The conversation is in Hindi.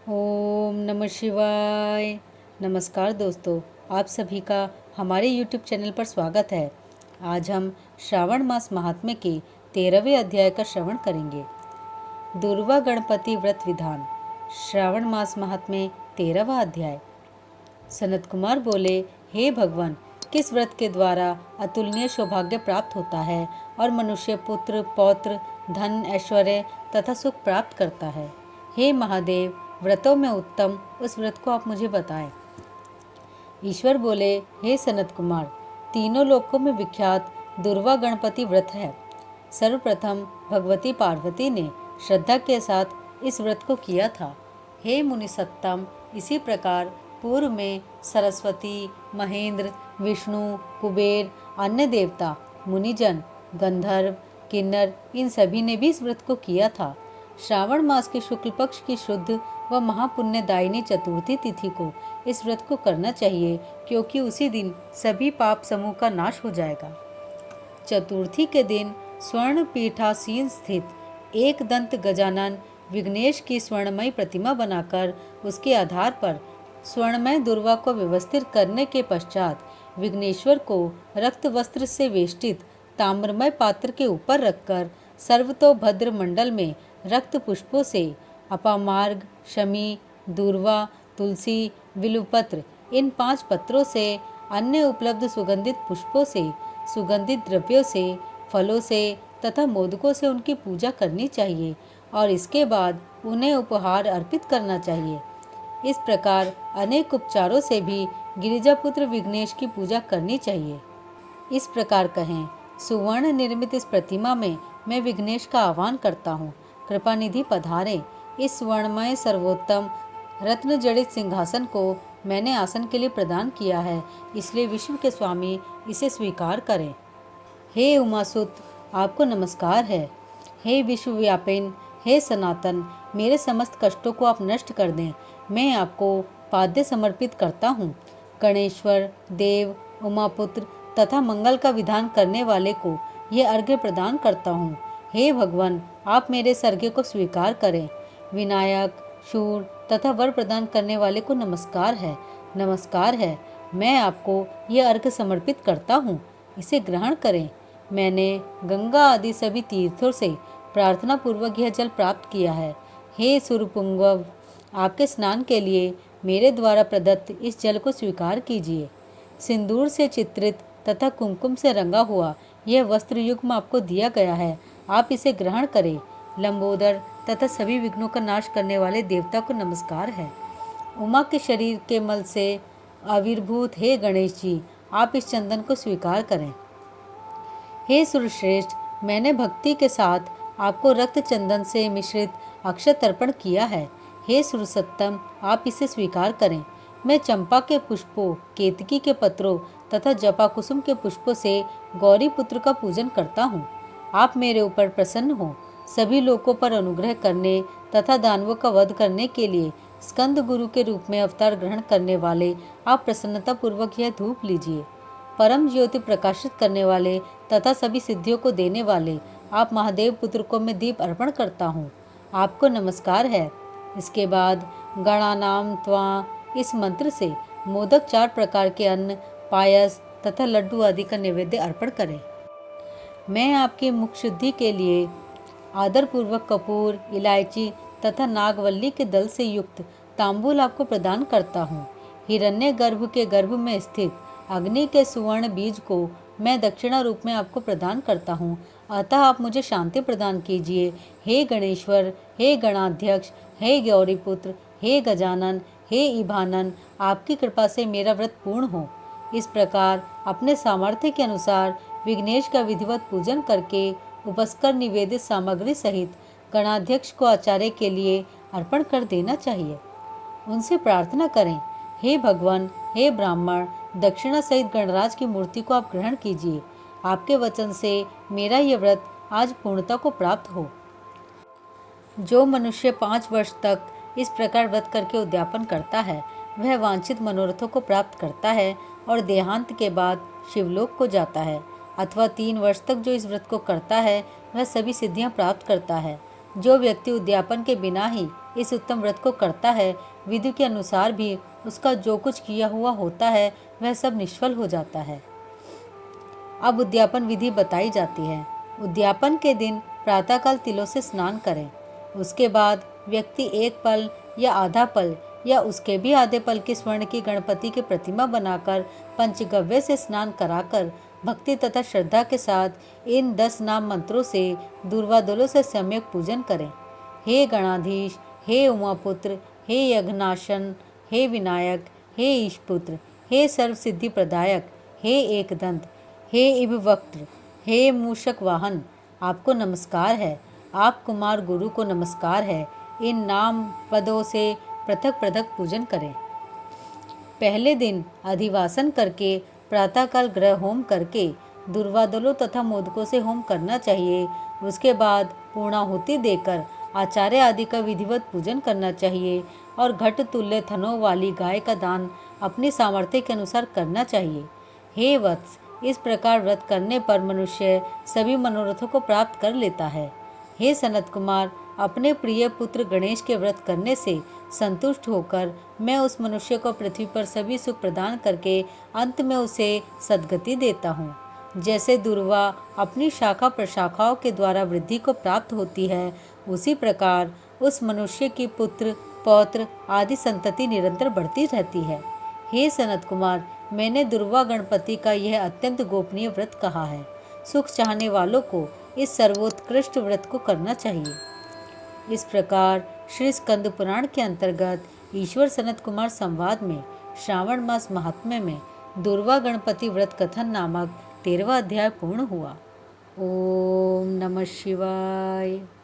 ओम नमः शिवाय। नमस्कार दोस्तों, आप सभी का हमारे YouTube चैनल पर स्वागत है। आज हम श्रावण मास महात्म्य के 13वें अध्याय का श्रवण करेंगे। दुर्वा गणपति व्रत विधान। श्रावण मास महात्म्य 13वां अध्याय। सनत कुमार बोले, हे भगवान, किस व्रत के द्वारा अतुलनीय सौभाग्य प्राप्त होता है और मनुष्य पुत्र पौत्र धन ऐश्वर्य तथा सुख प्राप्त करता है। हे महादेव, व्रतों में उत्तम उस व्रत को आप मुझे बताएं। ईश्वर बोले, हे सनत कुमार, तीनों लोकों में विख्यात दुर्वा गणपति व्रत है। सर्वप्रथम भगवती पार्वती ने श्रद्धा के साथ इस व्रत को किया था। हे मुनि सत्तम, इसी प्रकार पूर्व में सरस्वती, महेंद्र, विष्णु, कुबेर, अन्य देवता, मुनिजन, गंधर्व, किन्नर, इन सभी ने भी इस व्रत को किया था। श्रावण मास के शुक्ल पक्ष की शुद्ध व महापुण्यदायिनी चतुर्थी तिथि को इस व्रत को करना चाहिए, क्योंकि उसी दिन सभी पाप समूह का नाश हो जाएगा। चतुर्थी के दिन स्वर्ण पीठासीन स्थित एक दंत गजानन विघ्नेश की स्वर्णमयी प्रतिमा बनाकर उसके आधार पर स्वर्णमय दुर्वा को व्यवस्थित करने के पश्चात विघ्नेश्वर को रक्त वस्त्र से वेष्टित ताम्रमय पात्र के ऊपर रखकर सर्वतोभद्र मंडल में रक्त पुष्पों से अपामार्ग, शमी, दूर्वा, तुलसी, बिल्वपत्र, इन 5 पत्रों से, अन्य उपलब्ध सुगंधित पुष्पों से, सुगंधित द्रव्यों से, फलों से तथा मोदकों से उनकी पूजा करनी चाहिए और इसके बाद उन्हें उपहार अर्पित करना चाहिए। इस प्रकार अनेक उपचारों से भी गिरिजापुत्र विघ्नेश की पूजा करनी चाहिए। इस प्रकार कहें, सुवर्ण निर्मित इस प्रतिमा में मैं विघ्नेश का आह्वान करता हूँ। कृपानिधि पधारें। इस स्वर्णमय सर्वोत्तम रत्न जड़ित सिंहासन को मैंने आसन के लिए प्रदान किया है, इसलिए विश्व के स्वामी इसे स्वीकार करें। हे उमासुत, आपको नमस्कार है। हे विश्वव्यापिन, हे सनातन, मेरे समस्त कष्टों को आप नष्ट कर दें। मैं आपको पाद्य समर्पित करता हूँ। गणेश्वर, देव, उमापुत्र तथा मंगल का विधान करने वाले को यह अर्घ्य प्रदान करता हूँ। हे भगवान, आप मेरे इस अर्घ्य को स्वीकार करें। विनायक, शूर तथा वर प्रदान करने वाले को नमस्कार है, नमस्कार है। मैं आपको यह अर्घ्य समर्पित करता हूँ, इसे ग्रहण करें। मैंने गंगा आदि सभी तीर्थों से प्रार्थना पूर्वक यह जल प्राप्त किया है। हे सुरपुंगव, आपके स्नान के लिए मेरे द्वारा प्रदत्त इस जल को स्वीकार कीजिए। सिंदूर से चित्रित तथा कुमकुम से रंगा हुआ यह वस्त्र युग्म आपको दिया गया है, आप इसे ग्रहण करें। लंबोदर तथा सभी विघ्नों का नाश करने वाले देवता को नमस्कार है। उमा के शरीर के मल से आविर्भूत हे गणेश जी, आप इस चंदन को स्वीकार करें। हे सुरश्रेष्ठ, मैंने भक्ति के साथ आपको रक्त चंदन से मिश्रित अक्षत अर्पण किया है। हे सुरसत्तम, आप इसे स्वीकार करें। मैं चंपा के पुष्पों, केतकी के पत्रों तथा जपा कुसुम के पुष्पों से गौरी पुत्र का पूजन करता हूँ। आप मेरे ऊपर प्रसन्न हो। सभी लोगों पर अनुग्रह करने तथा दानवों का वध करने के लिए स्कंद गुरु के रूप में अवतार ग्रहण करने वाले आप प्रसन्नता पूर्वक यह धूप लीजिए। परम ज्योति प्रकाशित करने वाले तथा सभी सिद्धियों को देने वाले आप महादेव पुत्र को मैं दीप अर्पण करता हूँ, आपको नमस्कार है। इसके बाद गणानाम त्वा इस मंत्र से मोदक 4 प्रकार के अन्न, पायस तथा लड्डू आदि का नैवेद्य अर्पण करें। मैं आपकी मुख शुद्धि के लिए आदरपूर्वक कपूर, इलायची तथा नागवल्ली के दल से युक्त तांबूल आपको प्रदान करता हूँ। हिरण्य गर्भ के गर्भ में स्थित अग्नि के सुवर्ण बीज को मैं दक्षिणा रूप में आपको प्रदान करता हूँ, अतः आप मुझे शांति प्रदान कीजिए। हे गणेश्वर, हे गणाध्यक्ष, हे गौरीपुत्र, हे गजानन, हे इभानन, आपकी कृपा से मेरा व्रत पूर्ण हो। इस प्रकार अपने सामर्थ्य के अनुसार विघ्नेश का विधिवत पूजन करके उपस्कर निवेदित सामग्री सहित गणाध्यक्ष को आचार्य के लिए अर्पण कर देना चाहिए। उनसे प्रार्थना करें, हे भगवान, हे ब्राह्मण, दक्षिणा सहित गणराज की मूर्ति को आप ग्रहण कीजिए। आपके वचन से मेरा यह व्रत आज पूर्णता को प्राप्त हो। जो मनुष्य 5 वर्ष तक इस प्रकार व्रत करके उद्यापन करता है, वह वांछित मनोरथों को प्राप्त करता है और देहांत के बाद शिवलोक को जाता है। अथवा 3 वर्ष तक जो इस व्रत को करता है, वह सभी सिद्धियां प्राप्त करता है। जो व्यक्ति उद्यापन के बिना ही इस उत्तम व्रत को करता है, विधि के अनुसार भी उसका जो कुछ किया हुआ होता है वह सब निष्फल हो जाता है। अब उद्यापन विधि बताई जाती है। उद्यापन के दिन प्रातःकाल तिलों से स्नान करें। उसके बाद व्यक्ति एक पल या आधा पल या उसके भी आधे पल के स्वर्ण की गणपति की प्रतिमा बनाकर पंचगव्य से स्नान कराकर भक्ति तथा श्रद्धा के साथ इन 10 नाम मंत्रों से दूर्वादलों से सम्यक पूजन करें। हे गणाधीश, हे उमापुत्र, हे यज्ञनाशन, हे विनायक, हे ईशपुत्र, हे सर्वसिद्धि प्रदायक, हे एकदंत, हे इभवक्त्र, हे मूषक वाहन, आपको नमस्कार है। आप कुमार गुरु को नमस्कार है। इन नाम पदों से पृथक पृथक पूजन करें। पहले दिन अधिवासन करके प्रातःकाल ग्रह होम करके दुर्वादलों तथा मोदकों से होम करना चाहिए। उसके बाद पूर्णाहुति देकर आचार्य आदि का विधिवत पूजन करना चाहिए और घट तुल्य थनों वाली गाय का दान अपनी सामर्थ्य के अनुसार करना चाहिए। हे वत्स, इस प्रकार व्रत करने पर मनुष्य सभी मनोरथों को प्राप्त कर लेता है। हे सनत कुमार, अपने प्रिय पुत्र गणेश के व्रत करने से संतुष्ट होकर मैं उस मनुष्य को पृथ्वी पर सभी सुख प्रदान करके अंत में उसे सद्गति देता हूँ। जैसे दुर्वा अपनी शाखा प्रशाखाओं के द्वारा वृद्धि को प्राप्त होती है, उसी प्रकार उस मनुष्य की पुत्र पौत्र आदि संतति निरंतर बढ़ती रहती है। हे सनत कुमार, मैंने दुर्वा गणपति का यह अत्यंत गोपनीय व्रत कहा है। सुख चाहने वालों को इस सर्वोत्कृष्ट व्रत को करना चाहिए। इस प्रकार श्री स्कंद पुराण के अंतर्गत ईश्वर सनत कुमार संवाद में श्रावण मास महात्म्य में दुर्वा गणपति व्रत कथन नामक 13वां अध्याय पूर्ण हुआ। ओम नमः शिवाय।